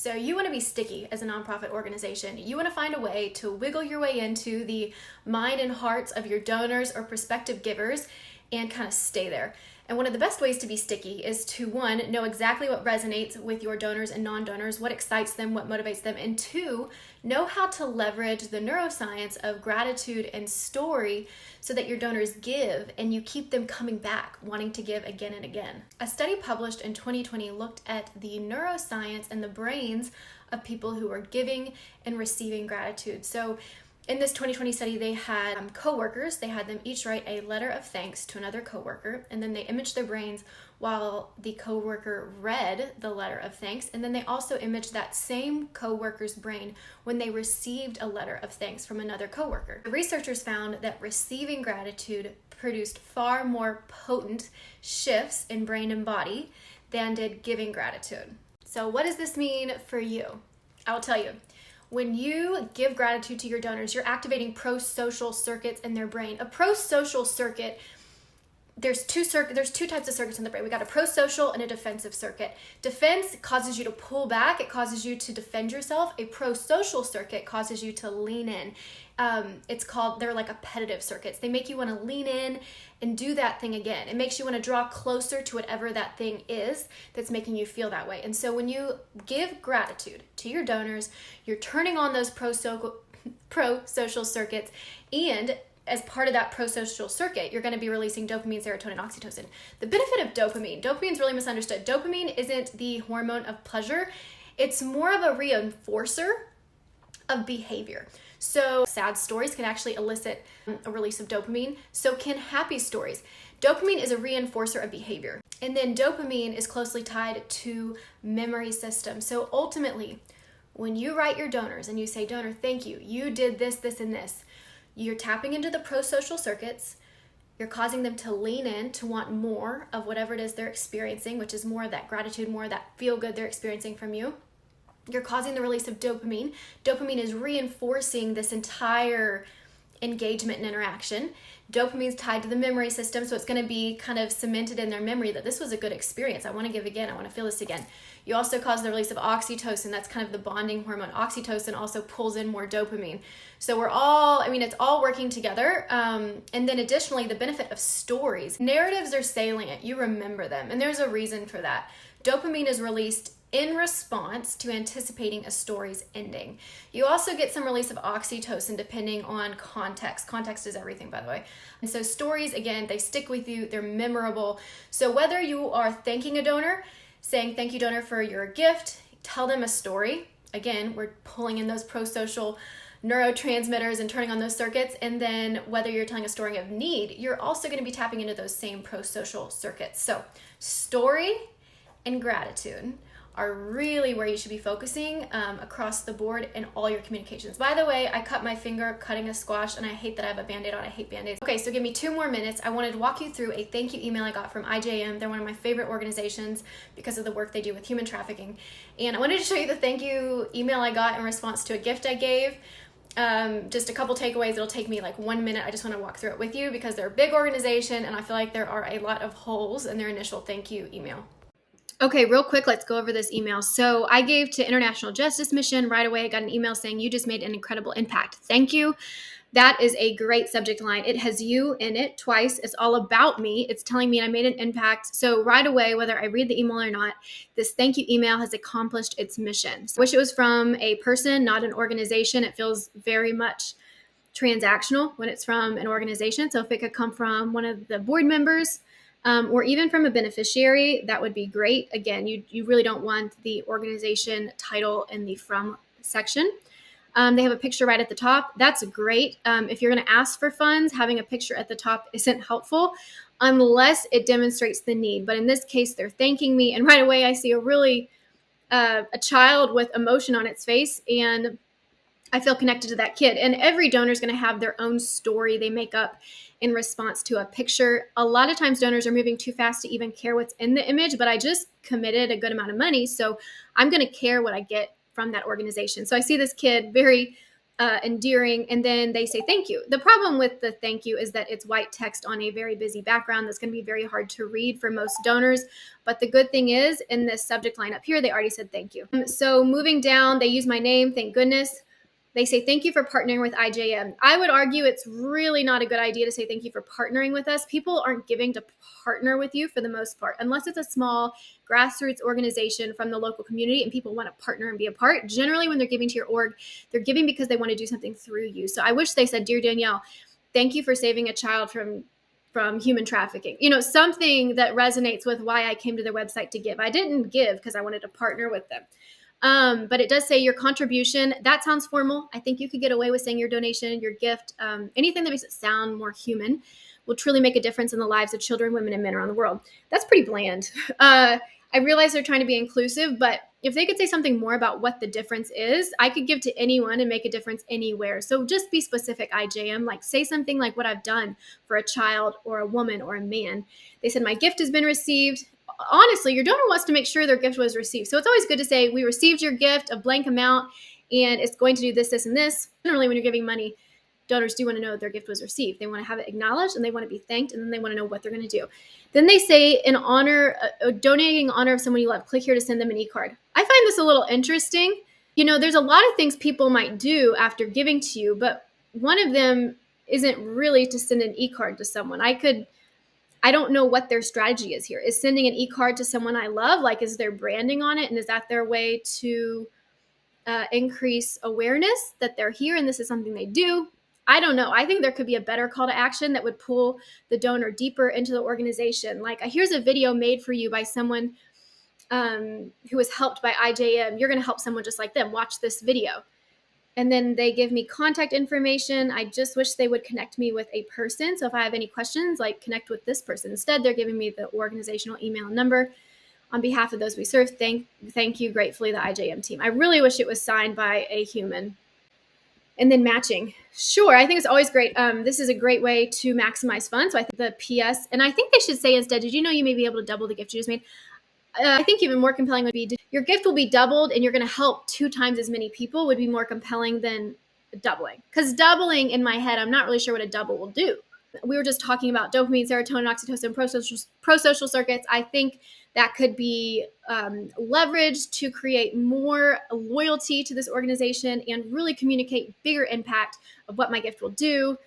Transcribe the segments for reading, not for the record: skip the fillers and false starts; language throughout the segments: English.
So you want to be sticky as a nonprofit organization. You want to find a way to wiggle your way into the mind and hearts of your donors or prospective givers and kind of stay there. And one of the best ways to be sticky is to, one, know exactly what resonates with your donors and non-donors, what excites them, what motivates them, and two, know how to leverage the neuroscience of gratitude and story so that your donors give and you keep them coming back, wanting to give again and again. A study published in 2020 looked at the neuroscience and the brains of people who are giving and receiving gratitude. So in this 2020 study, they had coworkers. They had them each write a letter of thanks to another coworker, and then they imaged their brains while the coworker read the letter of thanks, and then they also imaged that same coworker's brain when they received a letter of thanks from another coworker. The researchers found that receiving gratitude produced far more potent shifts in brain and body than did giving gratitude. So what does this mean for you? I'll tell you. When you give gratitude to your donors, you're activating pro-social circuits in their brain. A pro-social circuit, there's two types of circuits in the brain. We got a pro-social and a defensive circuit. Defense causes you to pull back. It causes you to defend yourself. A pro-social circuit causes you to lean in. They're like appetitive circuits. They make you want to lean in and do that thing again. It makes you want to draw closer to whatever that thing is that's making you feel that way. And so when you give gratitude to your donors, you're turning on those pro-social circuits, and as part of that pro-social circuit, you're going to be releasing dopamine, serotonin, oxytocin. The benefit of dopamine is really misunderstood. Dopamine isn't the hormone of pleasure. It's more of a reinforcer of behavior. So sad stories can actually elicit a release of dopamine. So can happy stories. Dopamine is a reinforcer of behavior. And then dopamine is closely tied to memory systems. So ultimately, when you write your donors and you say, donor, thank you, you did this, this, and this, you're tapping into the pro-social circuits. You're causing them to lean in to want more of whatever it is they're experiencing, which is more of that gratitude, more of that feel good they're experiencing from you. You're causing the release of dopamine. Dopamine is reinforcing this entire engagement and interaction. Dopamine is tied to the memory system, so it's going to be kind of cemented in their memory that this was a good experience. I want to give again. I want to feel this again. You also cause the release of oxytocin. That's kind of the bonding hormone. Oxytocin also pulls in more dopamine. So it's all working together. And then additionally, the benefit of stories. Narratives are salient. You remember them, and there's a reason for that. Dopamine is released in response to anticipating a story's ending. You also get some release of oxytocin depending on context. Context is everything, by the way. And so stories, again, they stick with you, they're memorable. So whether you are thanking a donor, saying thank you, donor, for your gift, tell them a story. Again, we're pulling in those pro-social neurotransmitters and turning on those circuits. And then whether you're telling a story of need, you're also going to be tapping into those same pro-social circuits. So story and gratitude are really where you should be focusing across the board in all your communications. By the way, I cut my finger cutting a squash, and I hate that I have a Band-Aid on. I hate Band-Aids. Okay, so give me 2 more minutes. I wanted to walk you through a thank you email I got from IJM. They're one of my favorite organizations because of the work they do with human trafficking. And I wanted to show you the thank you email I got in response to a gift I gave. Just a couple takeaways. It'll take me like 1 minute. I just want to walk through it with you because they're a big organization, and I feel like there are a lot of holes in their initial thank you email. Okay, real quick, let's go over this email. So I gave to International Justice Mission right away. I got an email saying, you just made an incredible impact. Thank you. That is a great subject line. It has you in it twice. It's all about me. It's telling me I made an impact. So right away, whether I read the email or not, this thank you email has accomplished its mission. So I wish it was from a person, not an organization. It feels very much transactional when it's from an organization. So if it could come from one of the board members, or even from a beneficiary, that would be great. Again, you really don't want the organization title in the from section. They have a picture right at the top. That's great. If you're going to ask for funds, having a picture at the top isn't helpful unless it demonstrates the need. But in this case, they're thanking me. And right away, I see a child with emotion on its face, and I feel connected to that kid. And every donor is going to have their own story they make up in response to a picture. A lot of times donors are moving too fast to even care what's in the image, but I just committed a good amount of money, so I'm going to care what I get from that organization. So I see this kid very endearing, and then they say thank you. The problem with the thank you is that it's white text on a very busy background that's going to be very hard to read for most donors. But the good thing is, in this subject line up here, they already said thank you. So moving down, they use my name, thank goodness. They say thank you for partnering with IJM. I would argue it's really not a good idea to say thank you for partnering with us. People aren't giving to partner with you for the most part, unless it's a small grassroots organization from the local community and people want to partner and be a part. Generally, when they're giving to your org, they're giving because they want to do something through you. So I wish they said, "Dear Danielle, thank you for saving a child from human trafficking." Something that resonates with why I came to their website to give. I didn't give because I wanted to partner with them. But it does say your contribution. That sounds formal. I think you could get away with saying your donation, your gift, anything that makes it sound more human will truly make a difference in the lives of children, women, and men around the world. That's pretty bland. I realize they're trying to be inclusive, but if they could say something more about what the difference is, I could give to anyone and make a difference anywhere. So just be specific, IJM. Like, say something like what I've done for a child or a woman or a man. They said, my gift has been received. Honestly, your donor wants to make sure their gift was received. So it's always good to say, we received your gift, a blank amount, and it's going to do this, this, and this. Generally, when you're giving money, donors do want to know that their gift was received. They want to have it acknowledged, and they want to be thanked, and then they want to know what they're going to do. Then they say, in honor, donating in honor of someone you love, click here to send them an e-card. I find this a little interesting. There's a lot of things people might do after giving to you, but one of them isn't really to send an e-card to someone. I don't know what their strategy is here. Is sending an e-card to someone I love, like, is there branding on it? And is that their way to increase awareness that they're here and this is something they do? I don't know. I think there could be a better call to action that would pull the donor deeper into the organization. Like, here's a video made for you by someone who was helped by IJM. You're going to help someone just like them. Watch this video. And then they give me contact information. I just wish they would connect me with a person. So if I have any questions, like, connect with this person. Instead, they're giving me the organizational email and number. On behalf of those we serve, thank you gratefully, the IJM team. I really wish it was signed by a human. And then matching. Sure, I think it's always great. This is a great way to maximize funds. So I think the PS, and I think they should say instead, did you know you may be able to double the gift you just made? I think even more compelling would be, your gift will be doubled and you're going to help 2 times as many people would be more compelling than doubling. Because doubling, in my head, I'm not really sure what a double will do. We were just talking about dopamine, serotonin, oxytocin, pro-social circuits. I think that could be leveraged to create more loyalty to this organization and really communicate bigger impact of what my gift will do.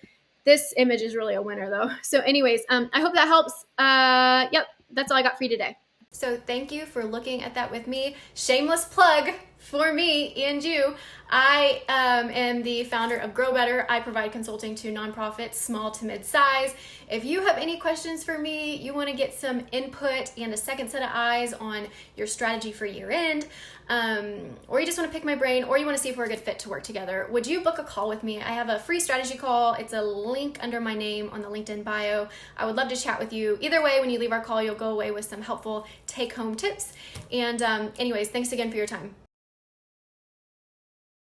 This image is really a winner, though. So anyways, I hope that helps. Yep, that's all I got for you today. So thank you for looking at that with me. Shameless plug for me and you. I am the founder of Grow Better. I provide consulting to nonprofits, small to mid-size. If you have any questions for me, you want to get some input and a second set of eyes on your strategy for year end, or you just want to pick my brain, or you want to see if we're a good fit to work together, would you book a call with me? I have a free strategy call. It's a link under my name on the LinkedIn bio. I would love to chat with you. Either way, when you leave our call, you'll go away with some helpful take-home tips. And anyways, thanks again for your time.